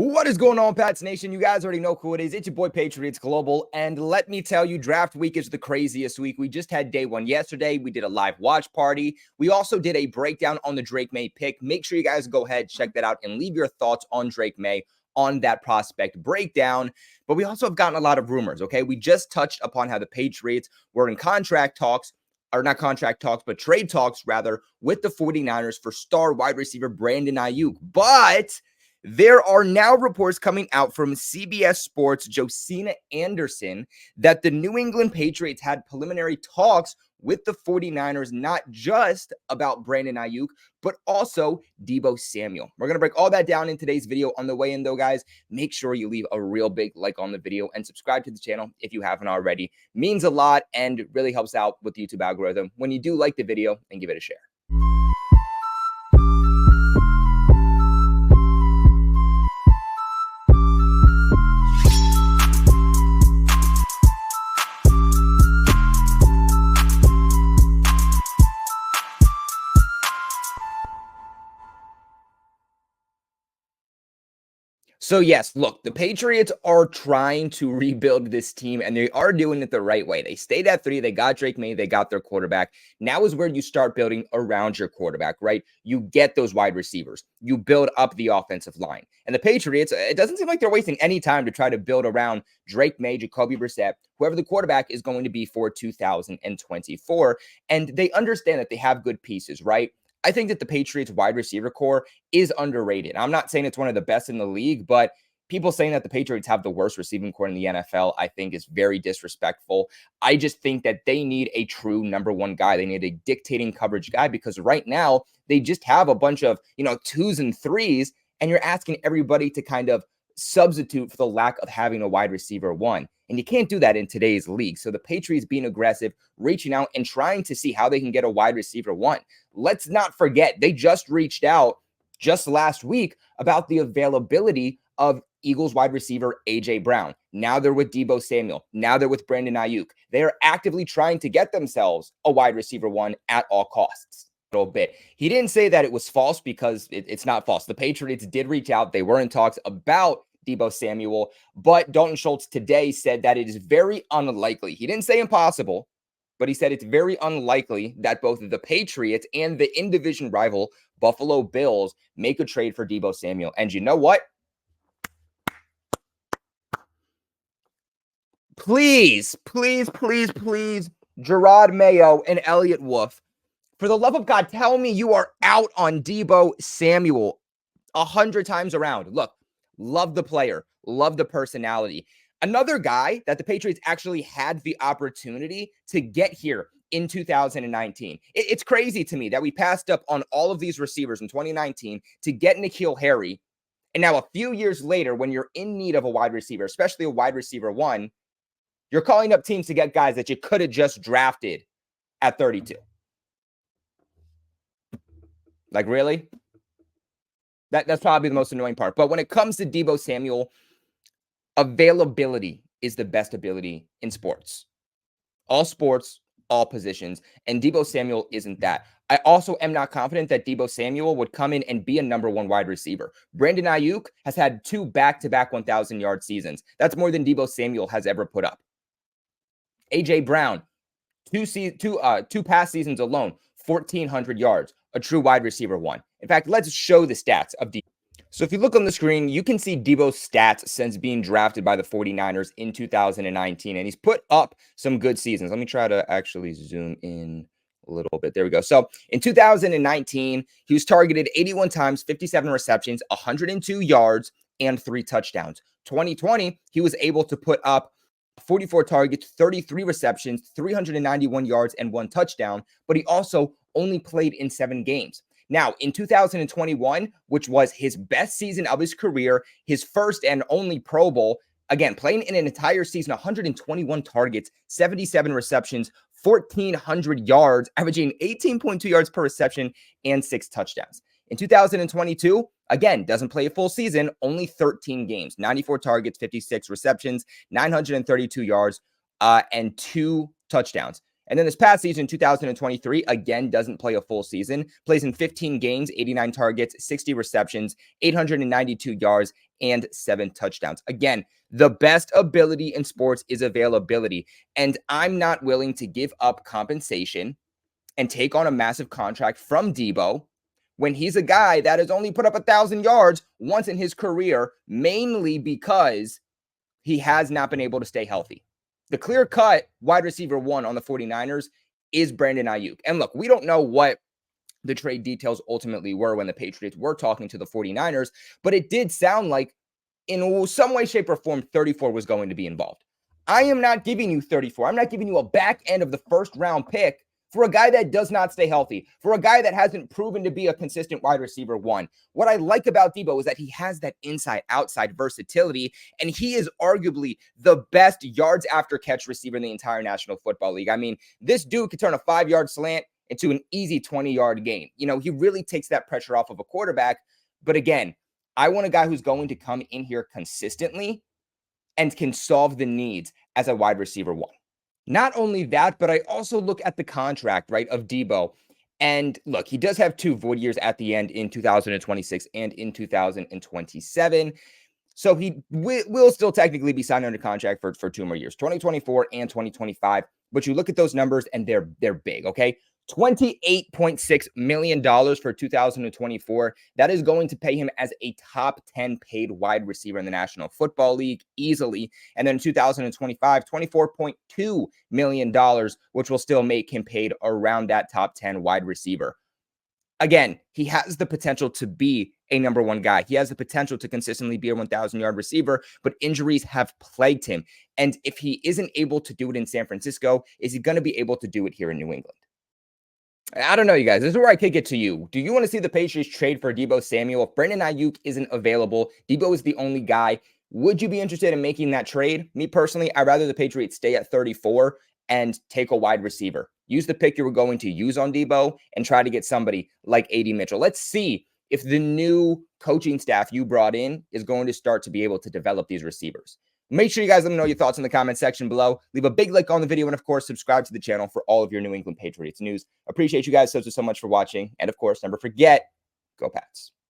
What is going on, Pats Nation? You guys already know who it is. It's your boy, Patriots Global. And let me tell you, draft week is the craziest week. We just had day one yesterday. We did a live watch party. We also did a breakdown on the Drake May pick. Make sure you guys go ahead, check that out, and leave your thoughts on Drake May on that prospect breakdown. But we also have gotten a lot of rumors, okay? We just touched upon how the Patriots were in contract talks, or not contract talks, but trade talks, rather, with the 49ers for star wide receiver Brandon Ayuk. But there are now reports coming out from CBS Sports' Josina Anderson that the New England Patriots had preliminary talks with the 49ers, not just about Brandon Ayuk, but also Deebo Samuel. We're going to break all that down in today's video. On the way in, though, guys, make sure you leave a real big like on the video and subscribe to the channel if you haven't already. Means a lot and really helps out with the YouTube algorithm when you do like the video and give it a share. So yes, look, the Patriots are trying to rebuild this team, and they are doing it the right way. They stayed at 3. They got Drake May. They got their quarterback. Now is where you start building around your quarterback, right? You get those wide receivers. You build up the offensive line. And the Patriots, it doesn't seem like they're wasting any time to try to build around Drake May, Jacoby Brissett, whoever the quarterback is going to be for 2024. And they understand that they have good pieces, right? I think that the Patriots wide receiver core is underrated. I'm not saying it's one of the best in the league, but people saying that the Patriots have the worst receiving core in the NFL, I think is very disrespectful. I just think that they need a true number one guy. They need a dictating coverage guy because right now they just have a bunch of, 2s and 3s, and you're asking everybody to kind of substitute for the lack of having a wide receiver 1. And you can't do that in today's league. So the Patriots being aggressive, reaching out and trying to see how they can get a wide receiver 1. Let's not forget, they just reached out just last week about the availability of Eagles wide receiver A.J. Brown. Now they're with Deebo Samuel. Now they're with Brandon Ayuk. They are actively trying to get themselves a wide receiver 1 at all costs. Little bit. He didn't say that it was false because it's not false. The Patriots did reach out. They were in talks about Deebo Samuel, but Dalton Schultz today said that it is very unlikely. He didn't say impossible, but he said it's very unlikely that both the Patriots and the in-division rival Buffalo Bills make a trade for Deebo Samuel. And you know what? Please, please, please, please, Jerod Mayo and Elliot Wolf, for the love of God, tell me you are out on Deebo Samuel 100 times around. Look, love the player, love the personality. Another guy that the Patriots actually had the opportunity to get here in 2019. It's crazy to me that we passed up on all of these receivers in 2019 to get N'Keal Harry. And now a few years later, when you're in need of a wide receiver, especially a wide receiver 1, you're calling up teams to get guys that you could have just drafted at 32. Like, really? That's probably the most annoying part. But when it comes to Deebo Samuel, availability is the best ability in sports. All sports, all positions. And Deebo Samuel isn't that. I also am not confident that Deebo Samuel would come in and be a number 1 wide receiver. Brandon Ayuk has had 2 back-to-back 1,000-yard seasons. That's more than Deebo Samuel has ever put up. A.J. Brown, two past seasons alone, 1,400 yards. A true wide receiver 1. In fact, let's show the stats of Deebo. So if you look on the screen, you can see Deebo's stats since being drafted by the 49ers in 2019, and he's put up some good seasons. Let me try to actually zoom in a little bit. There we go. So in 2019, he was targeted 81 times, 57 receptions, 102 yards, and 3 touchdowns. 2020, he was able to put up 44 targets, 33 receptions, 391 yards, and 1 touchdown, but he also only played in 7 games. Now, in 2021, which was his best season of his career, his first and only Pro Bowl, again, playing in an entire season, 121 targets, 77 receptions, 1,400 yards, averaging 18.2 yards per reception, and 6 touchdowns. In 2022, again, doesn't play a full season, only 13 games, 94 targets, 56 receptions, 932 yards, and 2 touchdowns. And then this past season, 2023, again, doesn't play a full season, plays in 15 games, 89 targets, 60 receptions, 892 yards, and 7 touchdowns. Again, the best ability in sports is availability. And I'm not willing to give up compensation and take on a massive contract from Deebo when he's a guy that has only put up 1,000 yards once in his career, mainly because he has not been able to stay healthy. The clear-cut wide receiver 1 on the 49ers is Brandon Ayuk. And look, we don't know what the trade details ultimately were when the Patriots were talking to the 49ers, but it did sound like in some way, shape, or form, 34 was going to be involved. I am not giving you 34. I'm not giving you a back end of the first round pick for a guy that does not stay healthy, for a guy that hasn't proven to be a consistent wide receiver 1. What I like about Deebo is that he has that inside-outside versatility, and he is arguably the best yards after catch receiver in the entire National Football League. I mean, this dude could turn a 5-yard slant into an easy 20-yard gain. You know, he really takes that pressure off of a quarterback. But again, I want a guy who's going to come in here consistently and can solve the needs as a wide receiver 1. Not only that, but I also look at the contract, right, of Deebo. And look, he does have 2 void years at the end in 2026 and in 2027. So he will still technically be signed under contract for 2 more years, 2024 and 2025. But you look at those numbers and they're big, okay? $28.6 million for 2024. That is going to pay him as a top 10 paid wide receiver in the National Football League easily. And then in 2025, $24.2 million, which will still make him paid around that top 10 wide receiver. Again, he has the potential to be a number 1 guy. He has the potential to consistently be a 1,000-yard receiver, but injuries have plagued him. And if he isn't able to do it in San Francisco, is he going to be able to do it here in New England? I don't know, you guys. This is where I kick it to you. Do you want to see the Patriots trade for Deebo Samuel? If Brandon Ayuk isn't available, Deebo is the only guy. Would you be interested in making that trade? Me personally, I'd rather the Patriots stay at 34 and take a wide receiver. Use the pick you were going to use on Deebo and try to get somebody like A.D. Mitchell. Let's see if the new coaching staff you brought in is going to start to be able to develop these receivers. Make sure you guys let me know your thoughts in the comment section below. Leave a big like on the video and, of course, subscribe to the channel for all of your New England Patriots news. Appreciate you guys so much for watching. And, of course, never forget, go Pats.